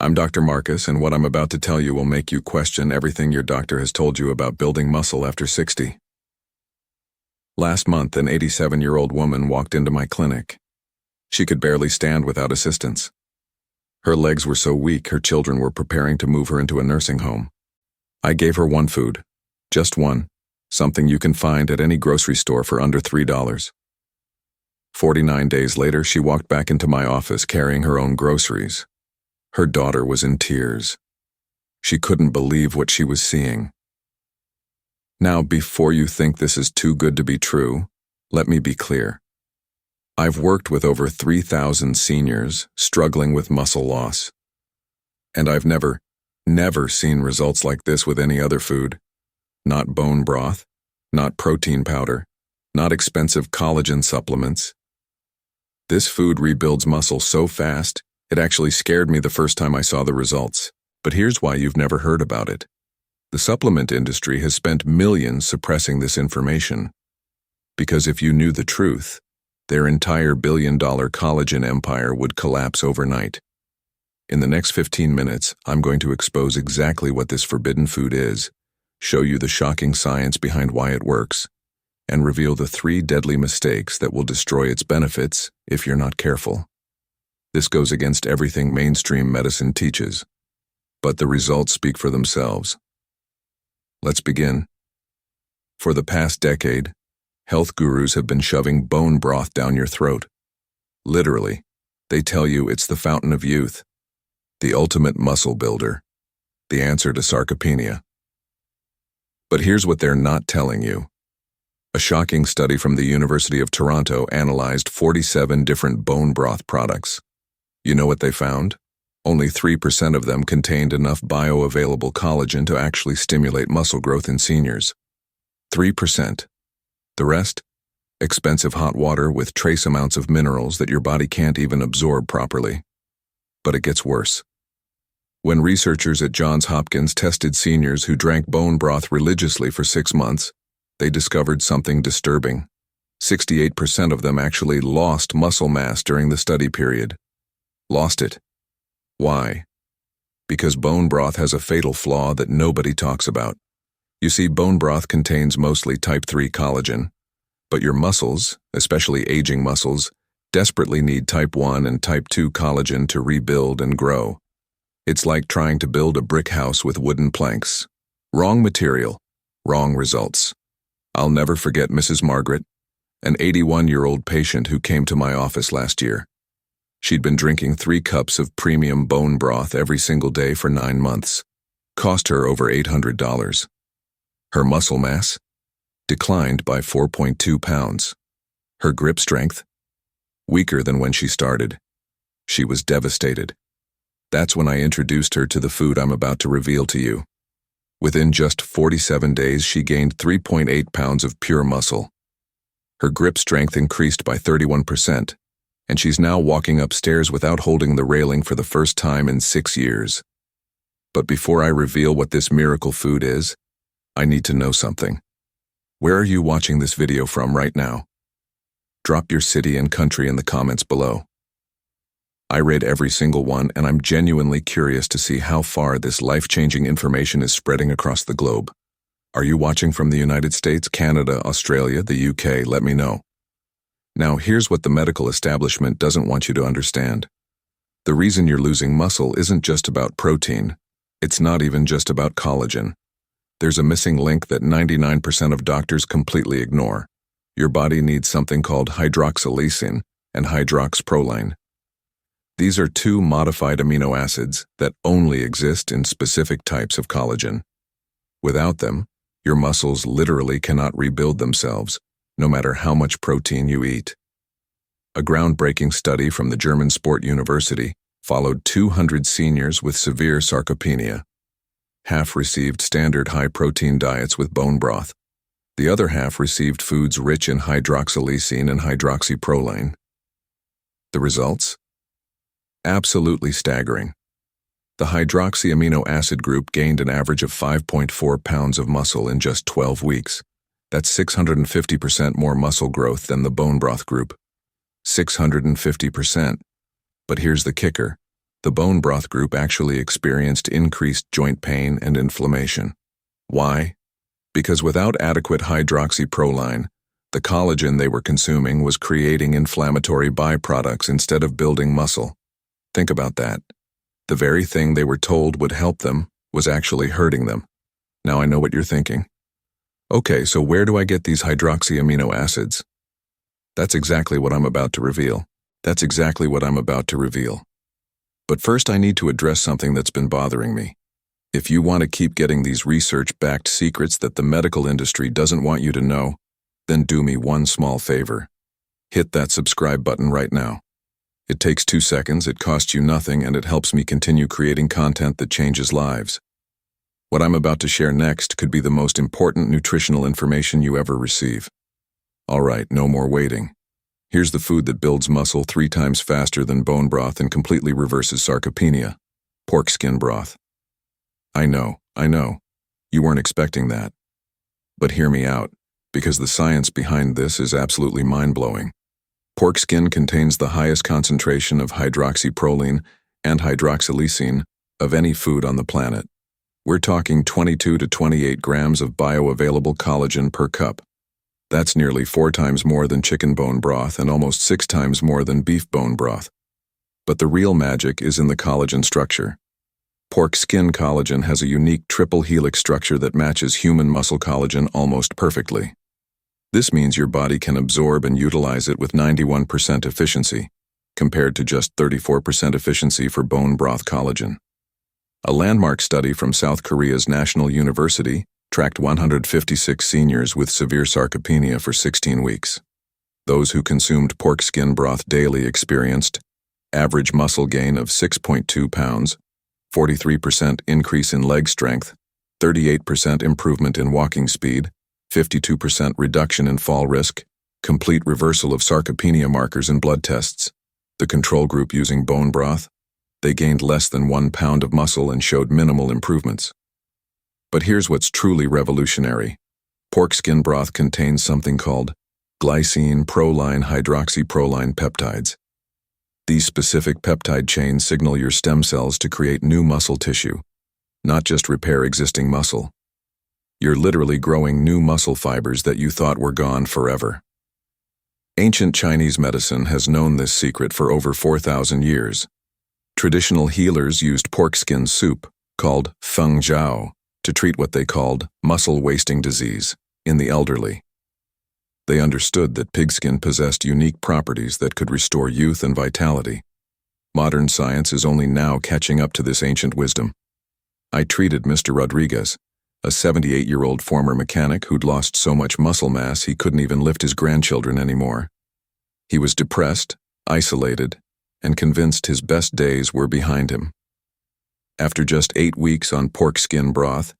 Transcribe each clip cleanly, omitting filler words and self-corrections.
I'm Dr. Marcus, and what I'm about to tell you will make you question everything your doctor has told you about building muscle after 60. Last month, an 87-year-old woman walked into my clinic. She could barely stand without assistance. Her legs were so weak, her children were preparing to move her into a nursing home. I gave her one food, just one, something you can find at any grocery store for under $3. 49 days later, she walked back into my office carrying her own groceries. Her daughter was in tears. She couldn't believe what she was seeing. Now, before you think this is too good to be true, let me be clear. I've worked with over 3,000 seniors struggling with muscle loss. And I've never seen results like this with any other food. Not bone broth, not protein powder, not expensive collagen supplements. This food rebuilds muscle so fast, it actually scared me the first time I saw the results. But here's why you've never heard about it. The supplement industry has spent millions suppressing this information. Because if you knew the truth, their entire billion-dollar collagen empire would collapse overnight. In the next 15 minutes, I'm going to expose exactly what this forbidden food is, show you the shocking science behind why it works, and reveal the 3 deadly mistakes that will destroy its benefits if you're not careful. This goes against everything mainstream medicine teaches, but the results speak for themselves. Let's begin. For the past decade, health gurus have been shoving bone broth down your throat. Literally, they tell you it's the fountain of youth, the ultimate muscle builder, the answer to sarcopenia. But here's what they're not telling you. A shocking study from the University of Toronto analyzed 47 different bone broth products. You know what they found? Only 3% of them contained enough bioavailable collagen to actually stimulate muscle growth in seniors. 3%. The rest? Expensive hot water with trace amounts of minerals that your body can't even absorb properly. But it gets worse. When researchers at Johns Hopkins tested seniors who drank bone broth religiously for 6 months, they discovered something disturbing. 68% of them actually lost muscle mass during the study period. Lost it. Why? Because bone broth has a fatal flaw that nobody talks about. You see, bone broth contains mostly type 3 collagen, but your muscles, especially aging muscles, desperately need type 1 and type 2 collagen to rebuild and grow. It's like trying to build a brick house with wooden planks. Wrong material, wrong results. I'll never forget Mrs. Margaret, an 81-year-old patient who came to my office last year. She'd been drinking 3 cups of premium bone broth every single day for 9 months. Cost her over $800. Her muscle mass? Declined by 4.2 pounds. Her grip strength? Weaker than when she started. She was devastated. That's when I introduced her to the food I'm about to reveal to you. Within just 47 days, she gained 3.8 pounds of pure muscle. Her grip strength increased by 31%. And she's now walking upstairs without holding the railing for the first time in 6 years. But before I reveal what this miracle food is, I need to know something. Where are you watching this video from right now? Drop your city and country in the comments below. I read every single one, and I'm genuinely curious to see how far this life-changing information is spreading across the globe. Are you watching from the United States, Canada, Australia, the UK? Let me know. Now, here's what the medical establishment doesn't want you to understand. The reason you're losing muscle isn't just about protein. It's not even just about collagen. There's a missing link that 99% of doctors completely ignore. Your body needs something called hydroxylase and hydroxyproline. These are 2 modified amino acids that only exist in specific types of collagen. Without them, your muscles literally cannot rebuild themselves, no matter how much protein you eat. A groundbreaking study from the German Sport University followed 200 seniors with severe sarcopenia. Half received standard high-protein diets with bone broth. The other half received foods rich in hydroxylase and hydroxyproline. The results? Absolutely staggering. The hydroxy amino acid group gained an average of 5.4 pounds of muscle in just 12 weeks. That's 650% more muscle growth than the bone broth group. 650%. But here's the kicker. The bone broth group actually experienced increased joint pain and inflammation. Why? Because without adequate hydroxyproline, the collagen they were consuming was creating inflammatory byproducts instead of building muscle. Think about that. The very thing they were told would help them was actually hurting them. Now I know what you're thinking. Okay, so where do I get these hydroxy amino acids? That's exactly what I'm about to reveal. But first I need to address something that's been bothering me. If you want to keep getting these research-backed secrets that the medical industry doesn't want you to know, then do me one small favor. Hit that subscribe button right now. It takes 2 seconds, it costs you nothing, and it helps me continue creating content that changes lives. What I'm about to share next could be the most important nutritional information you ever receive. Alright, no more waiting. Here's the food that builds muscle 3 times faster than bone broth and completely reverses sarcopenia. Pork skin broth. I know. You weren't expecting that. But hear me out, because the science behind this is absolutely mind-blowing. Pork skin contains the highest concentration of hydroxyproline and hydroxylysine of any food on the planet. We're talking 22 to 28 grams of bioavailable collagen per cup. That's nearly 4 times more than chicken bone broth and almost 6 times more than beef bone broth. But the real magic is in the collagen structure. Pork skin collagen has a unique triple helix structure that matches human muscle collagen almost perfectly. This means your body can absorb and utilize it with 91% efficiency, compared to just 34% efficiency for bone broth collagen. A landmark study from South Korea's National University tracked 156 seniors with severe sarcopenia for 16 weeks. Those who consumed pork skin broth daily experienced average muscle gain of 6.2 pounds, 43% increase in leg strength, 38% improvement in walking speed, 52% reduction in fall risk, complete reversal of sarcopenia markers in blood tests. The control group using bone broth, they gained less than 1 pound of muscle and showed minimal improvements. But here's what's truly revolutionary. Pork skin broth contains something called glycine-proline hydroxyproline peptides. These specific peptide chains signal your stem cells to create new muscle tissue, not just repair existing muscle. You're literally growing new muscle fibers that you thought were gone forever. Ancient Chinese medicine has known this secret for over 4,000 years. Traditional healers used pork skin soup, called feng jiao, to treat what they called muscle-wasting disease in the elderly. They understood that pigskin possessed unique properties that could restore youth and vitality. Modern science is only now catching up to this ancient wisdom. I treated Mr. Rodriguez, a 78-year-old former mechanic who'd lost so much muscle mass he couldn't even lift his grandchildren anymore. He was depressed, isolated, and convinced his best days were behind him. After just 8 weeks on pork skin broth,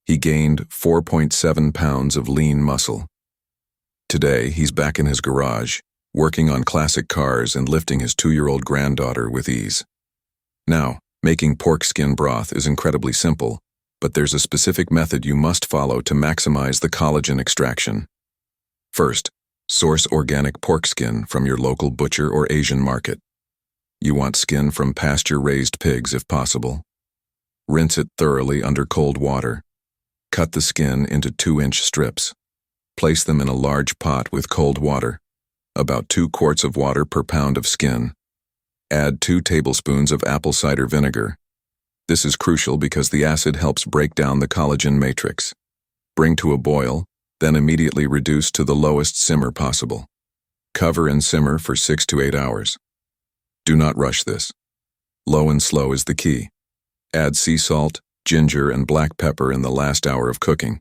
he gained 4.7 pounds of lean muscle. Today, he's back in his garage, working on classic cars and lifting his 2-year-old granddaughter with ease. Now, making pork skin broth is incredibly simple, but there's a specific method you must follow to maximize the collagen extraction. First, source organic pork skin from your local butcher or Asian market. You want skin from pasture-raised pigs if possible. Rinse it thoroughly under cold water. Cut the skin into 2-inch strips. Place them in a large pot with cold water, about 2 quarts of water per pound of skin. Add 2 tablespoons of apple cider vinegar. This is crucial because the acid helps break down the collagen matrix. Bring to a boil, then immediately reduce to the lowest simmer possible. Cover and simmer for 6 to 8 hours. Do not rush this. Low and slow is the key. Add sea salt, ginger, and black pepper in the last hour of cooking.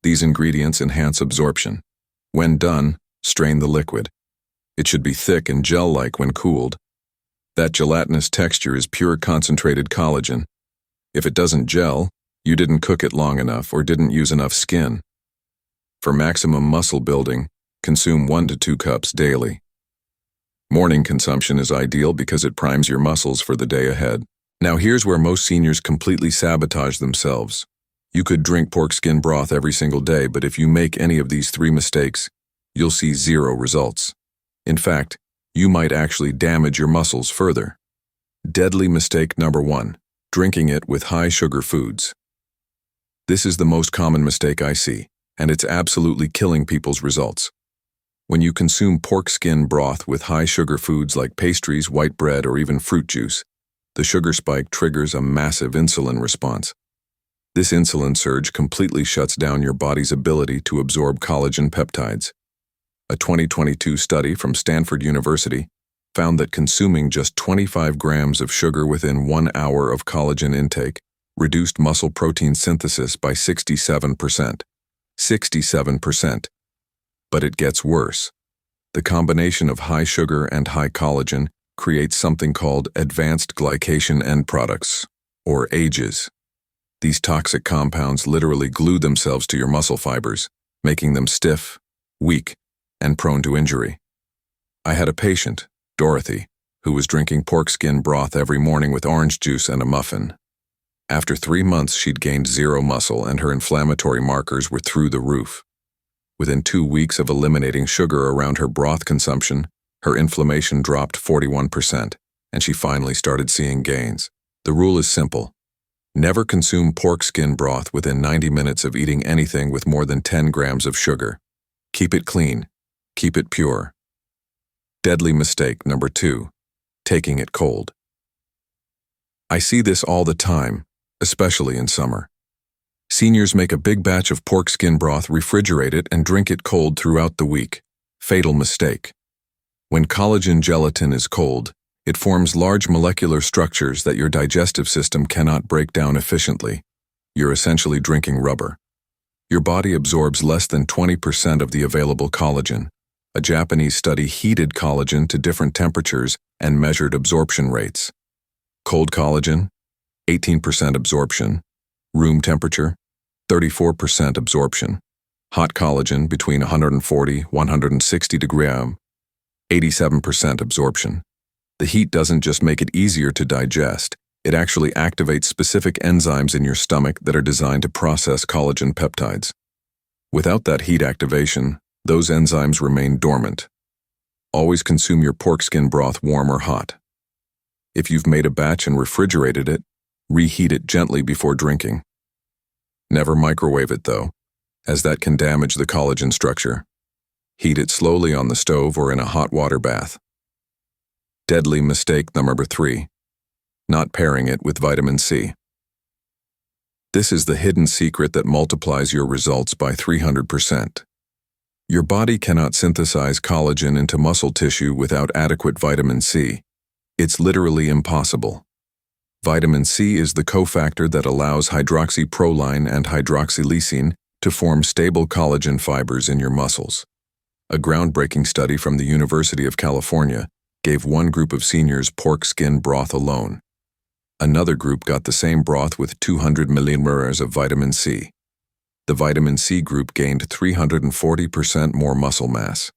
These ingredients enhance absorption. When done, strain the liquid. It should be thick and gel-like when cooled. That gelatinous texture is pure concentrated collagen. If it doesn't gel, you didn't cook it long enough or didn't use enough skin. For maximum muscle building, consume 1 to 2 cups daily. Morning consumption is ideal because it primes your muscles for the day ahead. Now here's where most seniors completely sabotage themselves. You could drink pork skin broth every single day, but if you make any of these 3 mistakes, you'll see 0 results. In fact, you might actually damage your muscles further. Deadly mistake number 1. Drinking it with high sugar foods. This is the most common mistake I see, and it's absolutely killing people's results. When you consume pork skin broth with high sugar foods like pastries, white bread, or even fruit juice, the sugar spike triggers a massive insulin response. This insulin surge completely shuts down your body's ability to absorb collagen peptides. A 2022 study from Stanford University found that consuming just 25 grams of sugar within 1 hour of collagen intake reduced muscle protein synthesis by 67%. 67%. But it gets worse. The combination of high sugar and high collagen creates something called advanced glycation end products, or AGEs. These toxic compounds literally glue themselves to your muscle fibers, making them stiff, weak, and prone to injury. I had a patient, Dorothy, who was drinking pork skin broth every morning with orange juice and a muffin. After 3 months, she'd gained 0 muscle and her inflammatory markers were through the roof. Within 2 weeks of eliminating sugar around her broth consumption, her inflammation dropped 41%, and she finally started seeing gains. The rule is simple. Never consume pork skin broth within 90 minutes of eating anything with more than 10 grams of sugar. Keep it clean. Keep it pure. Deadly mistake number 2. Taking it cold. I see this all the time, especially in summer. Seniors make a big batch of pork skin broth, refrigerate it, and drink it cold throughout the week. Fatal mistake. When collagen gelatin is cold, it forms large molecular structures that your digestive system cannot break down efficiently. You're essentially drinking rubber. Your body absorbs less than 20% of the available collagen. A Japanese study heated collagen to different temperatures and measured absorption rates. Cold collagen, 18% absorption. Room temperature, 34% absorption. Hot collagen between 140–160 degrees, 87% absorption. The heat doesn't just make it easier to digest, it actually activates specific enzymes in your stomach that are designed to process collagen peptides. Without that heat activation, those enzymes remain dormant. Always consume your pork skin broth warm or hot. If you've made a batch and refrigerated it, reheat it gently before drinking. Never microwave it though, as that can damage the collagen structure. Heat it slowly on the stove or in a hot water bath. Deadly mistake number 3. Not pairing it with vitamin C. This is the hidden secret that multiplies your results by 300%. Your body cannot synthesize collagen into muscle tissue without adequate vitamin C. It's literally impossible. Vitamin C is the cofactor that allows hydroxyproline and hydroxylysine to form stable collagen fibers in your muscles. A groundbreaking study from the University of California gave one group of seniors pork skin broth alone. Another group got the same broth with 200 milliliters of vitamin C. The vitamin C group gained 340% more muscle mass.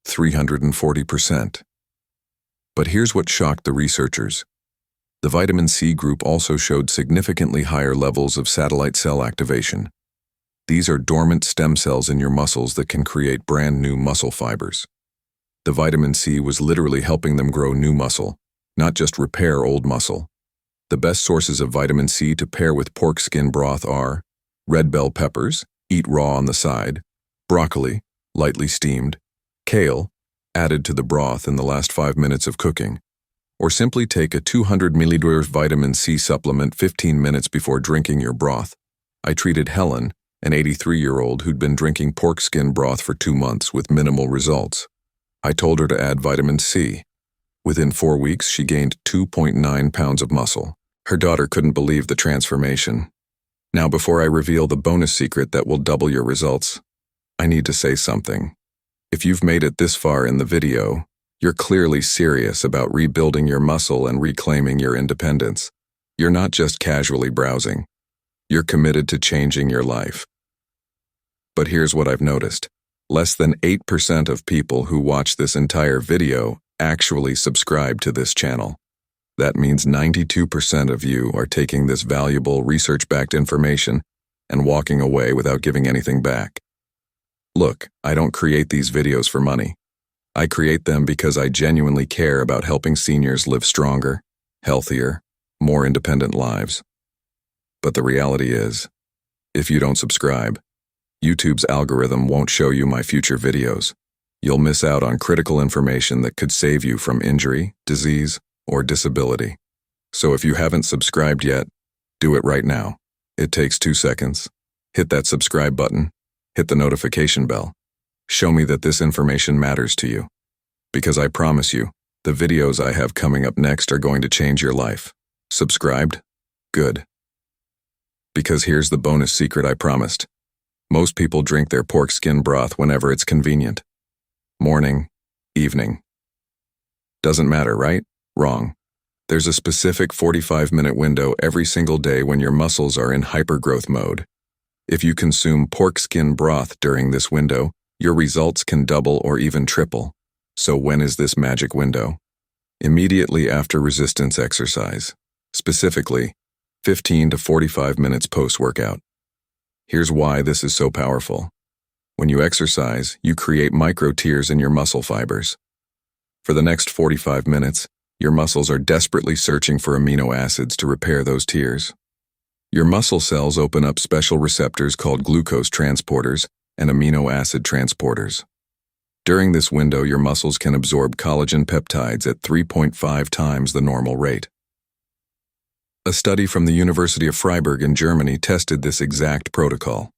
340%. But here's what shocked the researchers. The vitamin C group also showed significantly higher levels of satellite cell activation. These are dormant stem cells in your muscles that can create brand new muscle fibers. The vitamin C was literally helping them grow new muscle, not just repair old muscle. The best sources of vitamin C to pair with pork skin broth are red bell peppers, eat raw on the side, broccoli, lightly steamed, kale, added to the broth in the last 5 minutes of cooking, or simply take a 200 milliliters vitamin C supplement 15 minutes before drinking your broth. I treated Helen, an 83-year-old who'd been drinking pork skin broth for 2 months with minimal results. I told her to add vitamin C. Within 4 weeks, she gained 2.9 pounds of muscle. Her daughter couldn't believe the transformation. Now, before I reveal the bonus secret that will double your results, I need to say something. If you've made it this far in the video, you're clearly serious about rebuilding your muscle and reclaiming your independence. You're not just casually browsing. You're committed to changing your life. But here's what I've noticed. Less than 8% of people who watch this entire video actually subscribe to this channel. That means 92% of you are taking this valuable research-backed information and walking away without giving anything back. Look, I don't create these videos for money. I create them because I genuinely care about helping seniors live stronger, healthier, more independent lives. But the reality is, if you don't subscribe, YouTube's algorithm won't show you my future videos. You'll miss out on critical information that could save you from injury, disease, or disability. So if you haven't subscribed yet, do it right now. It takes 2 seconds. Hit that subscribe button. Hit the notification bell. Show me that this information matters to you. Because I promise you, the videos I have coming up next are going to change your life. Subscribed? Good. Because here's the bonus secret I promised. Most people drink their pork skin broth whenever it's convenient. Morning, evening. Doesn't matter, right? Wrong. There's a specific 45-minute window every single day when your muscles are in hypergrowth mode. If you consume pork skin broth during this window, your results can double or even triple. So when is this magic window? Immediately after resistance exercise. Specifically, 15 to 45 minutes post-workout. Here's why this is so powerful. When you exercise, you create micro tears in your muscle fibers. For the next 45 minutes, your muscles are desperately searching for amino acids to repair those tears. Your muscle cells open up special receptors called glucose transporters and amino acid transporters. During this window, your muscles can absorb collagen peptides at 3.5 times the normal rate. A study from the University of Freiburg in Germany tested this exact protocol.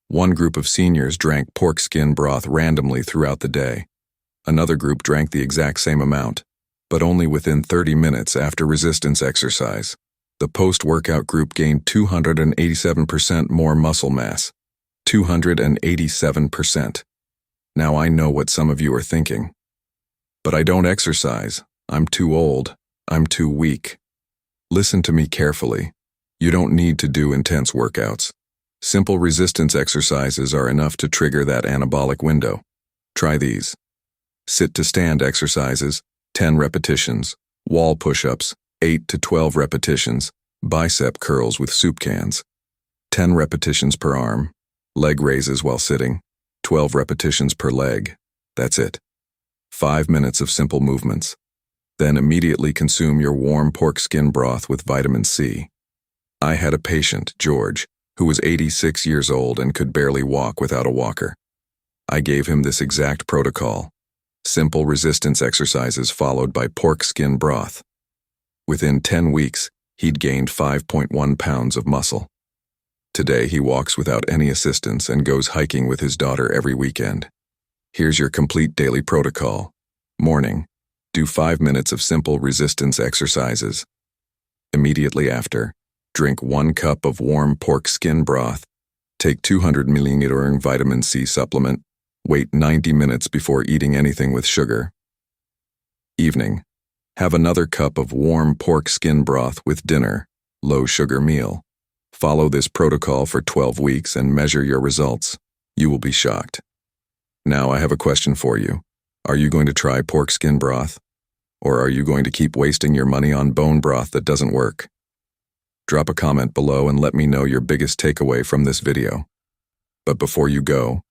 One group of seniors drank pork skin broth randomly throughout the day. Another group drank the exact same amount, but only within 30 minutes after resistance exercise. The post-workout group gained 287% more muscle mass. 287%. Now I know what some of you are thinking. But I don't exercise. I'm too old. I'm too weak. Listen to me carefully. You don't need to do intense workouts. Simple resistance exercises are enough to trigger that anabolic window. Try these. Sit to stand exercises, 10 repetitions. Wall push-ups, 8 to 12 repetitions. Bicep curls with soup cans, 10 repetitions per arm. Leg raises while sitting, 12 repetitions per leg. That's it. 5 minutes of simple movements. Then immediately consume your warm pork skin broth with vitamin C. I had a patient, George, who was 86 years old and could barely walk without a walker. I gave him this exact protocol. Simple resistance exercises followed by pork skin broth. Within 10 weeks, he'd gained 5.1 pounds of muscle. Today, he walks without any assistance and goes hiking with his daughter every weekend. Here's your complete daily protocol. Morning. Do 5 minutes of simple resistance exercises. Immediately after, drink 1 cup of warm pork skin broth. Take 200 ml vitamin C supplement. Wait 90 minutes before eating anything with sugar. Evening. Have another cup of warm pork skin broth with dinner, low-sugar meal. Follow this protocol for 12 weeks and measure your results. You will be shocked. Now I have a question for you. Are you going to try pork skin broth? Or are you going to keep wasting your money on bone broth that doesn't work? Drop a comment below and let me know your biggest takeaway from this video. But before you go,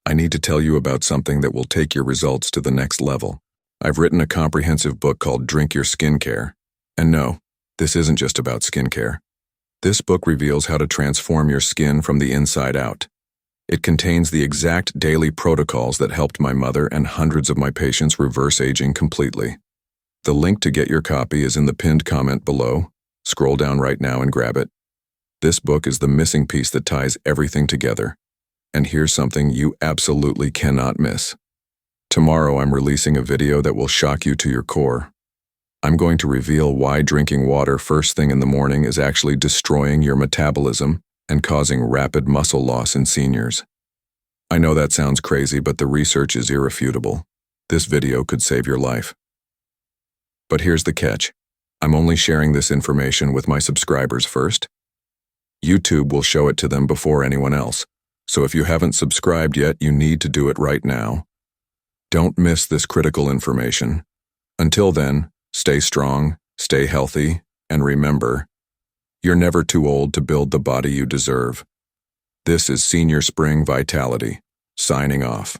I need to tell you about something that will take your results to the next level. I've written a comprehensive book called Drink Your Skincare. And no, this isn't just about skincare. This book reveals how to transform your skin from the inside out. It contains the exact daily protocols that helped my mother and hundreds of my patients reverse aging completely. The link to get your copy is in the pinned comment below. Scroll down right now and grab it. This book is the missing piece that ties everything together. And here's something you absolutely cannot miss. Tomorrow I'm releasing a video that will shock you to your core. I'm going to reveal why drinking water first thing in the morning is actually destroying your metabolism and causing rapid muscle loss in seniors. I know that sounds crazy, but the research is irrefutable. This video could save your life. But here's the catch. I'm only sharing this information with my subscribers first. YouTube will show it to them before anyone else. So if you haven't subscribed yet, you need to do it right now. Don't miss this critical information. Until then, stay strong, stay healthy, and remember, you're never too old to build the body you deserve. This is Senior Spring Vitality, signing off.